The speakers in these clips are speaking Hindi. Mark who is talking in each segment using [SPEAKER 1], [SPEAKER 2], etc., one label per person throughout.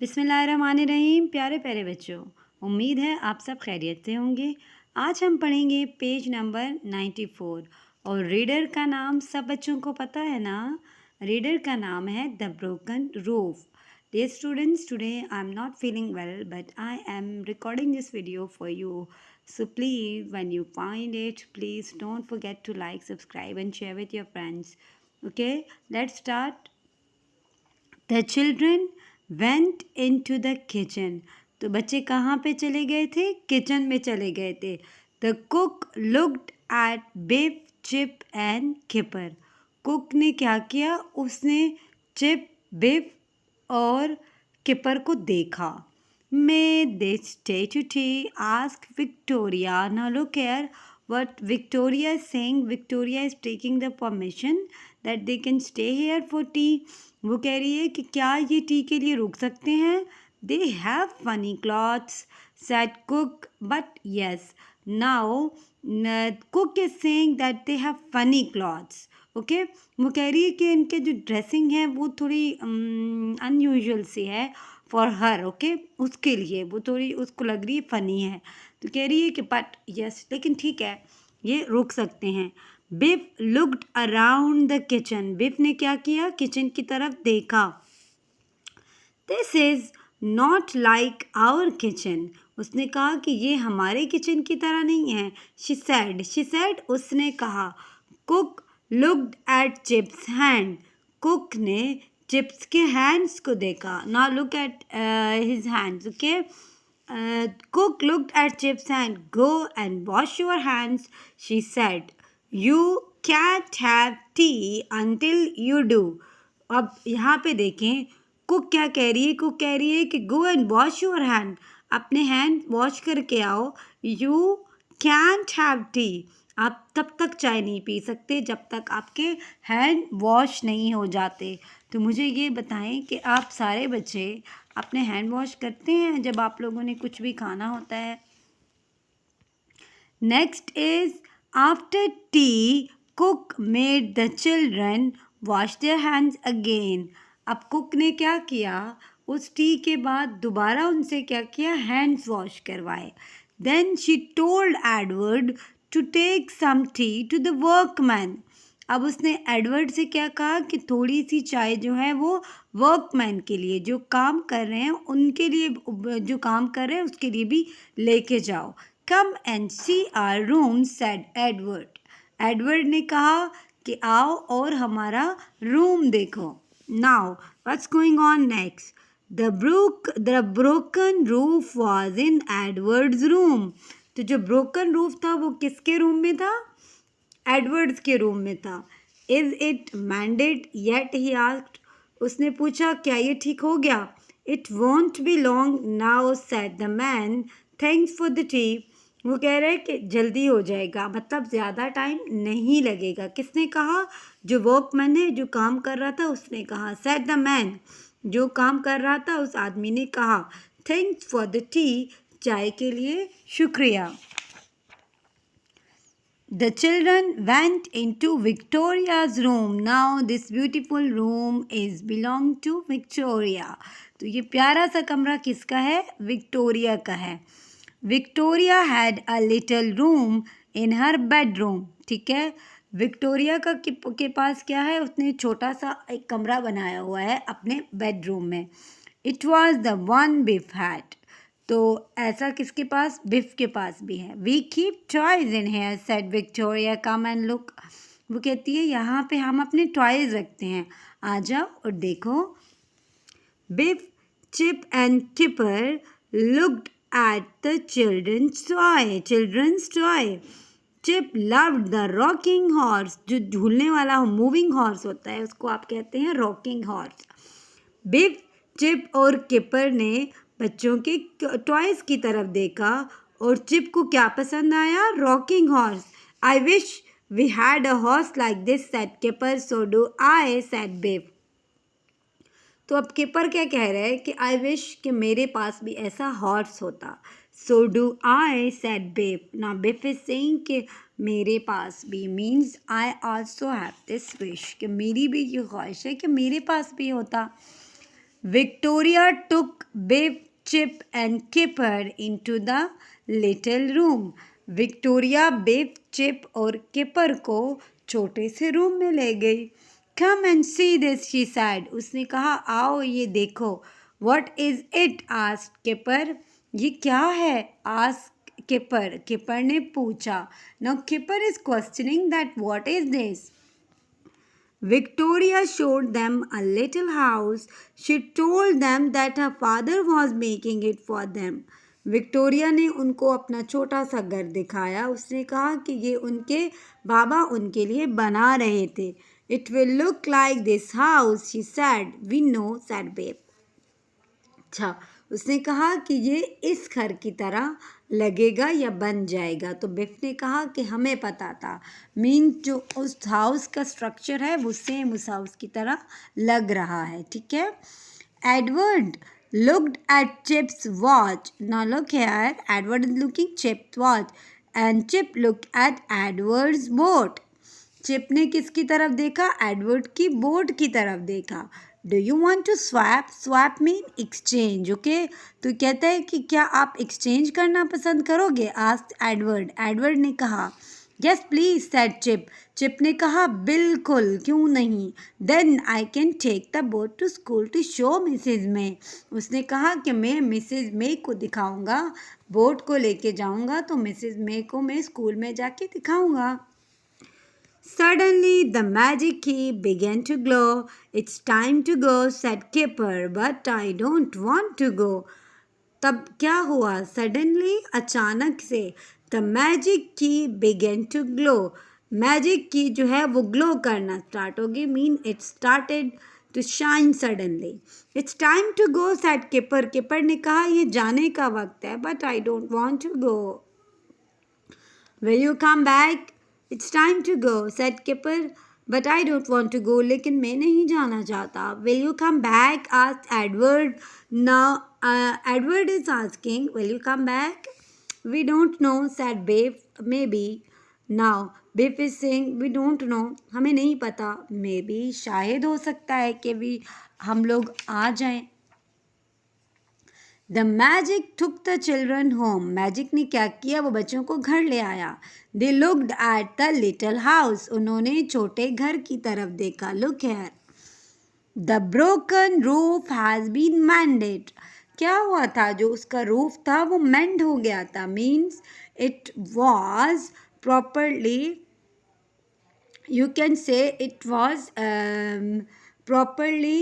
[SPEAKER 1] बिस्मिल्लाहिर्रहमानिर्रहीम। प्यारे प्यारे बच्चों, उम्मीद है आप सब खैरियत से होंगे। आज हम पढ़ेंगे पेज नंबर 94 और रीडर का नाम सब बच्चों को पता है ना। रीडर का नाम है the broken roof. Dear students, today I'm not feeling well, but I am recording this video for you. So please, when you find it, please don't forget to like, subscribe, and share with your friends. Okay, let's start. The children went into the kitchen. तो बच्चे कहाँ पे चले गए थे? किचन में चले गए थे. The cook looked at Biff, Chip and Kipper. Cook ने क्या किया? उसने चिप, बिफ और किपर को देखा. May they stay to tea? Asked Victoria. Now look here what Victoria is saying. Victoria is taking the permission that they can stay here for tea. वो कह रही है कि क्या ये टी के लिए रुक सकते हैं. They have funny clothes, said cook. But yes, now cook is saying that they have funny clothes. Okay वो कह रही है कि इनके जो ड्रेसिंग है वो थोड़ी अनयूजुअल सी है फॉर हर. ओके उसके लिए वो थोड़ी उसको लग रही है फ़नी है. तो कह रही है कि बट यस लेकिन ठीक है ये रुक सकते हैं. Biff looked around the kitchen. Biff ने क्या किया? किचन की तरफ देखा. This is not like our kitchen. उसने कहा कि ये हमारे किचन की तरह नहीं है. शी सेड उसने कहा. Cook looked at chips hand. Cook ने चिप्स के हैंड्स को देखा. Now look at his hands. Okay cook looked at Chip's hand. Go and wash your hands, she said. You can't have tea until you do. अब यहाँ पे देखें कुक क्या कह रही है. कुक कह रही है कि go and wash your hand. अपने हैंड वॉश करके आओ. You can't have T. आप तब तक चाय नहीं पी सकते जब तक आपके हैंड वॉश नहीं हो जाते. तो मुझे ये बताएं कि आप सारे बच्चे अपने हैंड वॉश करते हैं जब आप लोगों ने कुछ भी खाना होता है. Next is after T cook made the children wash their hands again. अब कुक ने क्या किया? उस टी के बाद दोबारा उनसे क्या किया? हैंड्स वॉश करवाए. Then she told Edward to take some tea to the workman. अब उसने एडवर्ड से क्या कहा कि थोड़ी सी चाय जो है वो वर्कमैन के लिए, जो काम कर रहे हैं उनके लिए, जो काम कर रहे हैं उसके लिए भी लेके जाओ. Come and see our room said Edward. Edward ने कहा कि आओ और हमारा रूम देखो. Now what's going on next. The broken roof was in Edward's room. तो जो ब्रोकन रूफ था वो किसके रूम में था? एडवर्ड्स के रूम में था. Is it mended yet he asked. उसने पूछा क्या ये ठीक हो गया? It won't be long now said the man. Thanks for the tea. वो कह रहे हैं कि जल्दी हो जाएगा, मतलब ज़्यादा टाइम नहीं लगेगा. किसने कहा? जो वर्कमैन है, जो काम कर रहा था उसने कहा. Said the man. जो काम कर रहा था उस आदमी ने कहा. Thanks for the T. चाय के लिए शुक्रिया. The children went into Victoria's room. Now this beautiful room is belong to Victoria. तो ये प्यारा सा कमरा किसका है? विक्टोरिया का है. Victoria had a little room in her bedroom. ठीक है. विक्टोरिया का के पास क्या है? उसने छोटा सा एक कमरा बनाया हुआ है अपने बेडरूम में. It was the one Biff had. तो ऐसा किसके पास? बिफ के पास भी है. We keep toys in here said Victoria. Come and look. वो कहती है यहाँ पे हम अपने टॉयज रखते हैं, आ जाओ और देखो. Biff, Chip and Kipper looked at the children's toy. Chip loved the rocking horse. जो झूलने वाला मूविंग हॉर्स होता है उसको आप कहते हैं रॉकिंग हॉर्स. बिफ, चिप और किपर ने बच्चों के टॉयज़ की तरफ देखा और चिप को क्या पसंद आया? Rocking horse. I wish we had a horse like this said Kipper. So do I said Biff. तो अब किपर क्या कह रहा है कि आई विश कि मेरे पास भी ऐसा हॉर्स होता. सो डू आई सेड बिफ. ना बिफ इज सेइंग कि मेरे पास भी means I also have this wish, कि मेरी भी ये ख्वाहिश है कि मेरे पास भी होता. Victoria took Biff, Chip and Kipper into the little room. Victoria beef, chip और किपर को छोटे से रूम में ले गई. Come and see this, she said. उसने कहा आओ ये देखो. What is it? asked Kipper. ये क्या है? asked Kipper. Kipper ने पूछा. Now Kipper is questioning that what is this? Victoria showed them a little house. She told them that her father was making it for them. Victoria ने उनको अपना छोटा सा घर दिखाया. उसने कहा कि ये उनके बाबा उनके लिए बना रहे थे. It will look like this house, she said. We know, said Babe. अच्छा, उसने कहा कि ये इस घर की तरह लगेगा या बन जाएगा. तो बिफ ने कहा कि हमें पता था. मीन जो उस हाउस का स्ट्रक्चर है वो सेम उस हाउस की तरह लग रहा है. ठीक है. Edward looked at Chip's watch. Now look here. Edward is looking Chip's watch and Chip looked at Edward's boat. Chip ने किसकी तरफ देखा? एडवर्ड की बोट की तरफ देखा. Do you want to swap? Swap mean exchange. Okay, तो कहता है कि क्या आप एक्सचेंज करना पसंद करोगे? Asked Edward. एडवर्ड ने कहा yes please, said Chip. Chip ने कहा बिल्कुल, क्यों नहीं. Then I can take the boat to school to show Mrs May. उसने कहा कि मैं मिसेज मे को दिखाऊंगा, बोट को लेके जाऊंगा तो मिसेज मे को मैं स्कूल में जाके दिखाऊंगा. Suddenly, the magic key began to glow. It's time to go, said Kipper, but I don't want to go. तब क्या हुआ? Suddenly, अचानक से, the magic key began to glow. Magic key जो है वो glow करना start होगी. Mean it started to shine suddenly. It's time to go, said Kipper. Kipper ने कहा ये जाने का वक्त है, but I don't want to go. Will you come back? It's time to go, said Kipper. But I don't want to go. लेकिन मैं नहीं जाना चाहता. Will you come back? asked Edward. Now, Edward is asking, will you come back? We don't know, said Biff. Maybe. Now, Biff is saying, we don't know. हमें नहीं पता. Maybe, शायद हो सकता है कि हम लोग आ जाएं. The magic took the children home. Magic ने क्या किया? वो बच्चों को घर ले आया. They looked at the little house. उन्होंने छोटे घर की तरफ देखा. Look here. The broken roof has been mended. क्या हुआ था? जो उसका रूफ था वो mend हो गया था. Means it was properly, you can say it was properly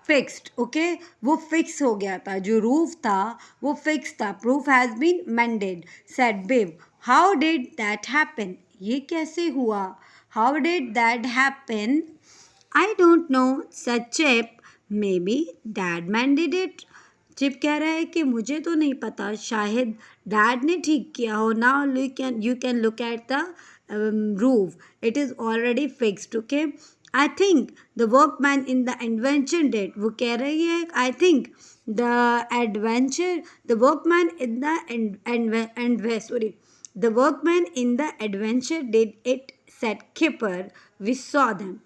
[SPEAKER 1] fixed. Okay, वो फिक्स हो गया था. जो रूफ था वो फिक्स था. Roof has been mended, said Biff. How did that happen? ये कैसे हुआ? How did that happen? I don't know, said Chip. Maybe dad mended it. Chip कह रहा है कि मुझे तो नहीं पता, शायद डैड ने ठीक किया हो. Now you can look at the roof. It is already fixed. Okay, I think the workman in the invention did. वो कह रही है I think the workman in the adventure did it, said Kipper. We saw them.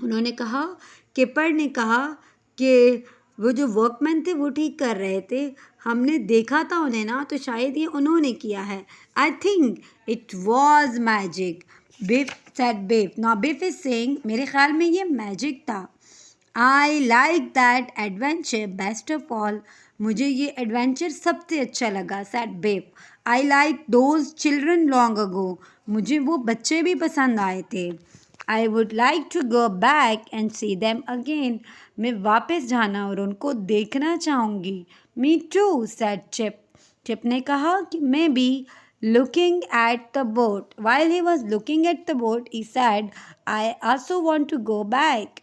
[SPEAKER 1] उन्होंने कहा, किपर ने कहा कि वो जो वर्कमैन थे वो ठीक कर रहे थे, हमने देखा था उन्हें ना, तो शायद ये उन्होंने किया है. I think it was magic. Biff said Biff. Now Biff is saying मेरे ख्याल में ये मैजिक था. I like that adventure best of all. मुझे ये एडवेंचर सबसे अच्छा लगा, said Biff. I like those children long ago. मुझे वो बच्चे भी पसंद आए थे. I would like to go back and see them again. मैं वापस जाना और उनको देखना चाहूँगी. Me too, said Chip. Chip ने कहा कि मैं भी. Looking at the boat. While he was looking at the boat, he said, I also want to go back.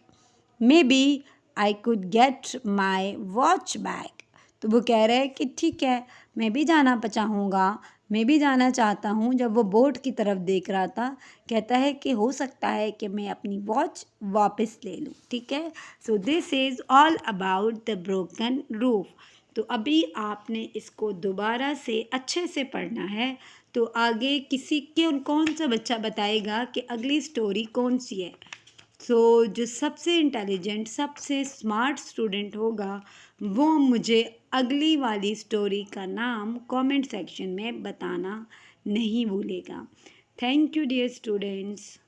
[SPEAKER 1] Maybe I could get my watch back. तो वो कह रहे हैं कि ठीक है, मैं भी जाना चाहूँगा, मैं भी जाना चाहता हूँ. जब वो बोट की तरफ देख रहा था, कहता है कि हो सकता है कि मैं अपनी वॉच वापस ले लूँ. ठीक है. So this is all about the broken roof. तो अभी आपने इसको दोबारा से अच्छे से पढ़ना है. तो आगे कौन सा बच्चा बताएगा कि अगली स्टोरी कौन सी है? जो सबसे इंटेलिजेंट सबसे स्मार्ट स्टूडेंट होगा वो मुझे अगली वाली स्टोरी का नाम कमेंट सेक्शन में बताना नहीं भूलेगा। Thank you dear students.